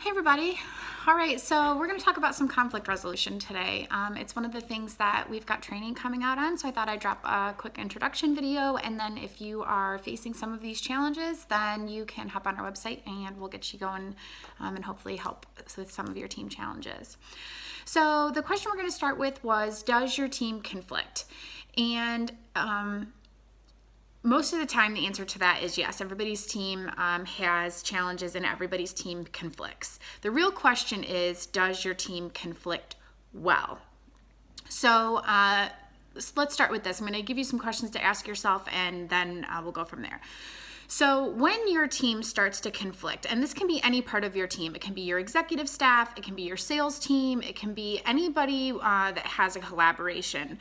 Hey everybody. All right, so we're going to talk about some conflict resolution today. It's one of the things that we've got training coming out on, so I thought I'd drop a quick introduction video, and then if you are facing some of these challenges, then you can hop on our website and we'll get you going and hopefully help with some of your team challenges. So the question we're going to start with was, does your team conflict? And most of the time, the answer to that is yes. Everybody's team has challenges and everybody's team conflicts. The real question is, does your team conflict well? So let's start with this. I'm going to give you some questions to ask yourself, and then we'll go from there. So when your team starts to conflict, and this can be any part of your team, it can be your executive staff, it can be your sales team, it can be anybody that has a collaboration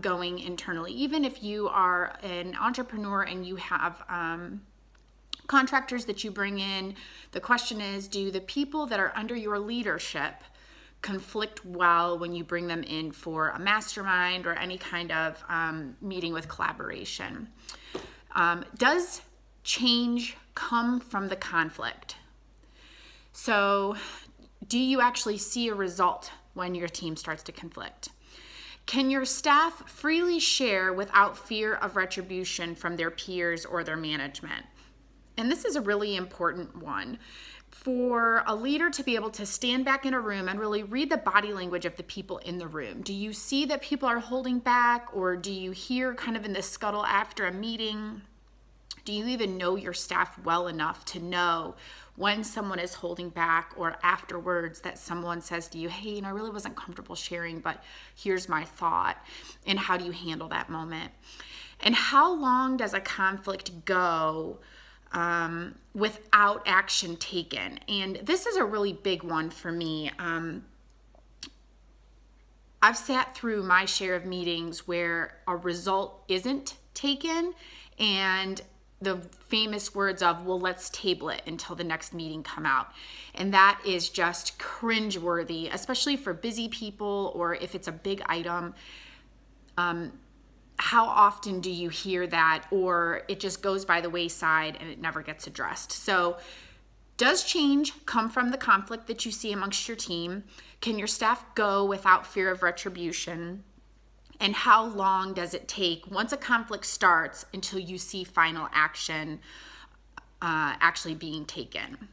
going internally. Even if you are an entrepreneur and you have contractors that you bring in, the question is, do the people that are under your leadership conflict well when you bring them in for a mastermind or any kind of meeting with collaboration? Does change come from the conflict? So, do you actually see a result when your team starts to conflict? Can your staff freely share without fear of retribution from their peers or their management? And this is a really important one. For a leader to be able to stand back in a room and really read the body language of the people in the room. Do you see that people are holding back, or do you hear kind of in the scuttle after a meeting? Do you even know your staff well enough to know when someone is holding back, or afterwards that someone says to you, hey, I really wasn't comfortable sharing, but here's my thought, and how do you handle that moment? And how long does a conflict go without action taken? And this is a really big one for me. I've sat through my share of meetings where a result isn't taken, and the famous words of, well, let's table it until the next meeting come out. And that is just cringeworthy, especially for busy people, or if it's a big item. How often do you hear that, or it just goes by the wayside and it never gets addressed? So does change come from the conflict that you see amongst your team? Can your staff go without fear of retribution? And how long does it take once a conflict starts until you see final action actually being taken?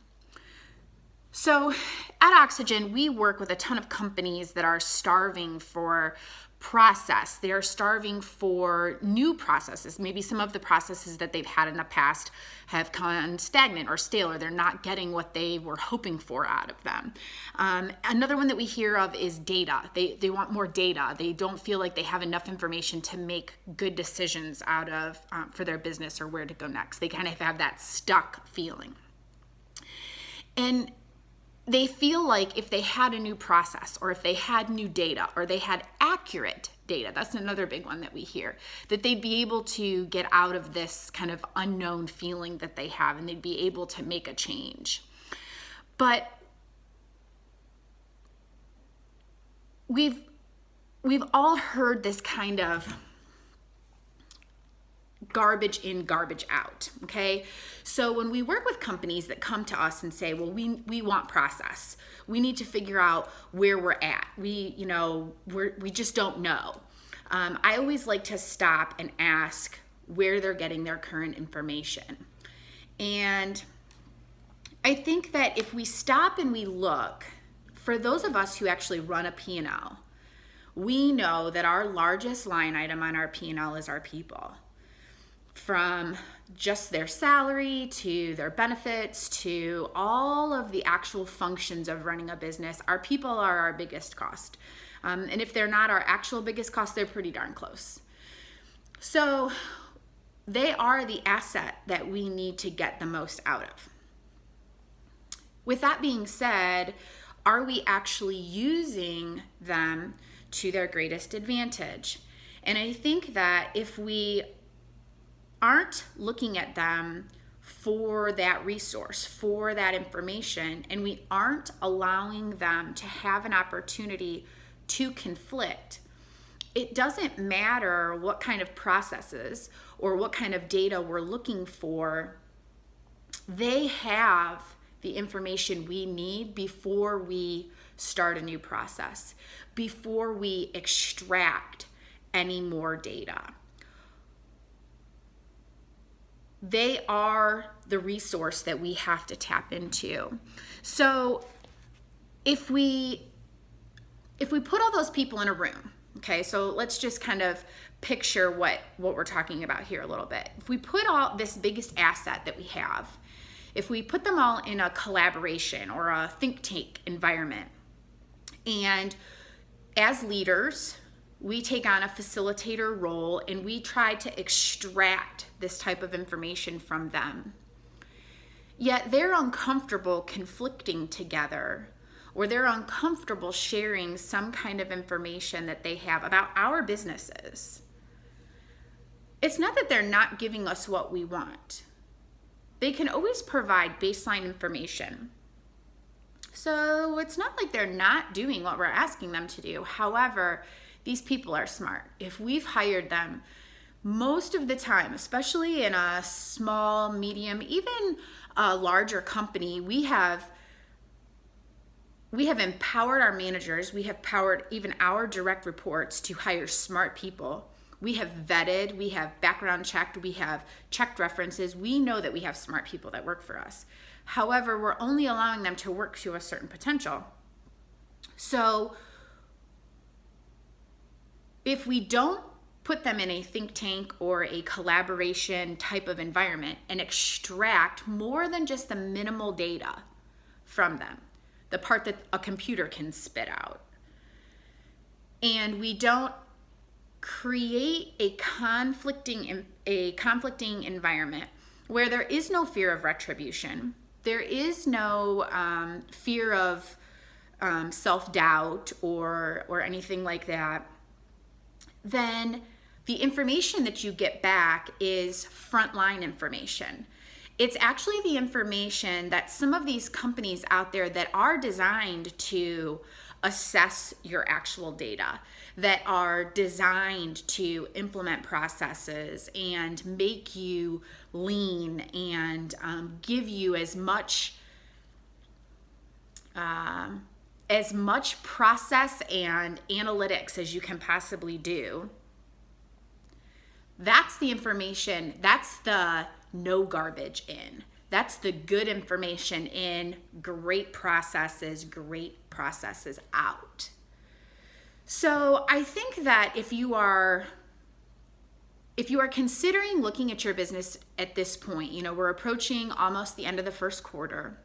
So at Oxygen, we work with a ton of companies that are starving for process. They are starving for new processes. Maybe some of the processes that they've had in the past have gone stagnant or stale, or they're not getting what they were hoping for out of them. Another one that we hear of is data. They want more data. They don't feel like they have enough information to make good decisions out of for their business or where to go next. They kind of have that stuck feeling. And they feel like if they had a new process, or if they had new data, or they had accurate data, that's another big one that we hear, that they'd be able to get out of this kind of unknown feeling that they have, and they'd be able to make a change. But we've all heard this kind of garbage in, garbage out, okay? So when we work with companies that come to us and say, well, we want process. We need to figure out where we're at. We just don't know. I always like to stop and ask where they're getting their current information. And I think that if we stop and we look, for those of us who actually run a P&L, we know that our largest line item on our P&L is our people. From just their salary to their benefits to all of the actual functions of running a business, our people are our biggest cost. And if they're not our actual biggest cost, they're pretty darn close. So they are the asset that we need to get the most out of. With that being said, are we actually using them to their greatest advantage? And I think that if we aren't looking at them for that resource, for that information, and we aren't allowing them to have an opportunity to conflict, it doesn't matter what kind of processes or what kind of data we're looking for. They have the information we need before we start a new process, before we extract any more data. They are the resource that we have to tap into. So if we put all those people in a room, okay, so let's just kind of picture what we're talking about here a little bit. If we put all this biggest asset that we have, if we put them all in a collaboration or a think tank environment, and as leaders, we take on a facilitator role and we try to extract this type of information from them. Yet they're uncomfortable conflicting together, or they're uncomfortable sharing some kind of information that they have about our businesses. It's not that they're not giving us what we want. They can always provide baseline information. So it's not like they're not doing what we're asking them to do. However, these people are smart. If we've hired them, most of the time, especially in a small, medium, even a larger company, we have empowered our managers. We have powered even our direct reports to hire smart people. We have vetted, we have background checked, we have checked references. We know that we have smart people that work for us. However, we're only allowing them to work to a certain potential. So if we don't put them in a think tank or a collaboration type of environment and extract more than just the minimal data from them, the part that a computer can spit out, and we don't create a conflicting environment where there is no fear of retribution, there is no fear of self-doubt or anything like that, then the information that you get back is frontline information. It's actually the information that some of these companies out there that are designed to assess your actual data, that are designed to implement processes and make you lean and give you as much process and analytics as you can possibly do. That's the information, that's the no garbage in. That's the good information in, great processes out. So I think that if you are considering looking at your business at this point, we're approaching almost the end of the first quarter.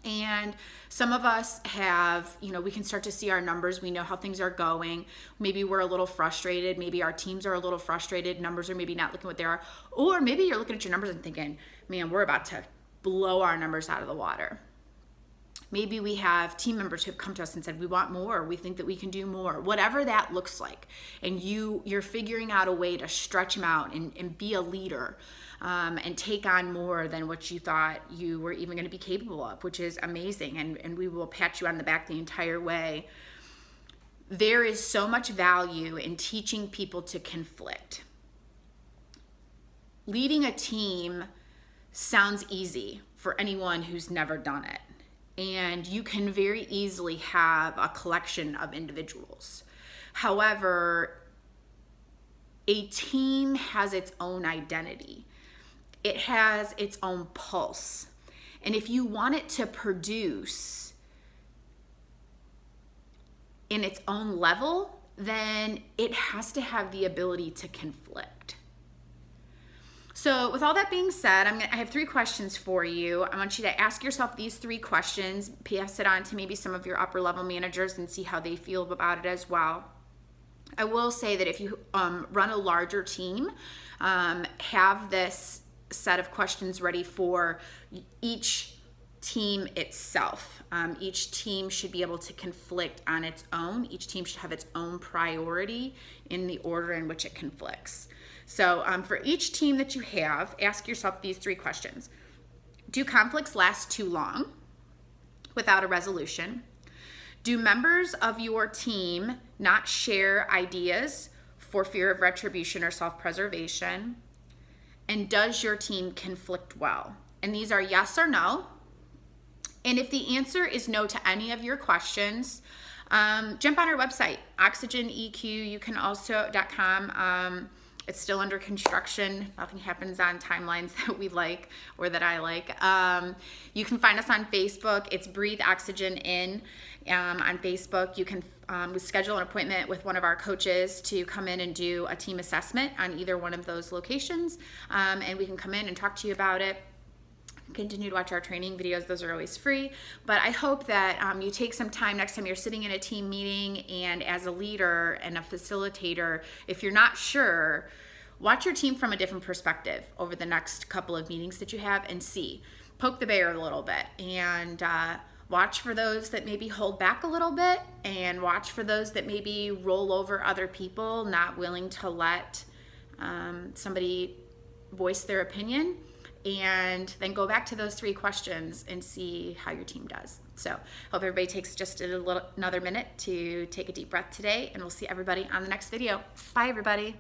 And some of us have, we can start to see our numbers. We know how things are going. Maybe we're a little frustrated. Maybe our teams are a little frustrated. Numbers are maybe not looking what they are. Or maybe you're looking at your numbers and thinking, man, we're about to blow our numbers out of the water. Maybe we have team members who have come to us and said, we want more. We think that we can do more. Whatever that looks like. And you're figuring out a way to stretch them out and be a leader. And take on more than what you thought you were even going to be capable of, which is amazing. And we will pat you on the back the entire way. There is so much value in teaching people to conflict. Leading a team sounds easy for anyone who's never done it. And you can very easily have a collection of individuals. However, a team has its own identity. It has its own pulse. And if you want it to produce in its own level, then it has to have the ability to conflict. So with all that being said, I have 3 questions for you. I want you to ask yourself these 3 questions, pass it on to maybe some of your upper level managers and see how they feel about it as well. I will say that if you run a larger team, have this set of questions ready for each team itself. Each team should be able to conflict on its own. Each team should have its own priority in the order in which it conflicts. So for each team that you have, ask yourself these 3 questions. Do conflicts last too long without a resolution? Do members of your team not share ideas for fear of retribution or self-preservation? And does your team conflict well? And these are yes or no. And if the answer is no to any of your questions, jump on our website, OxygenEQ. You can also .com. It's still under construction. Nothing happens on timelines that we like or that I like. You can find us on Facebook. It's Breathe Oxygen In on Facebook. You can schedule an appointment with one of our coaches to come in and do a team assessment on either one of those locations. And we can come in and talk to you about it. Continue to watch our training videos. Those are always free. But I hope that you take some time next time you're sitting in a team meeting, and as a leader and a facilitator, if you're not sure, watch your team from a different perspective over the next couple of meetings that you have and see. Poke the bear a little bit, and watch for those that maybe hold back a little bit, and watch for those that maybe roll over other people, not willing to let somebody voice their opinion. And then go back to those 3 questions and see how your team does. So hope everybody takes just another minute to take a deep breath today, and we'll see everybody on the next video. Bye, everybody.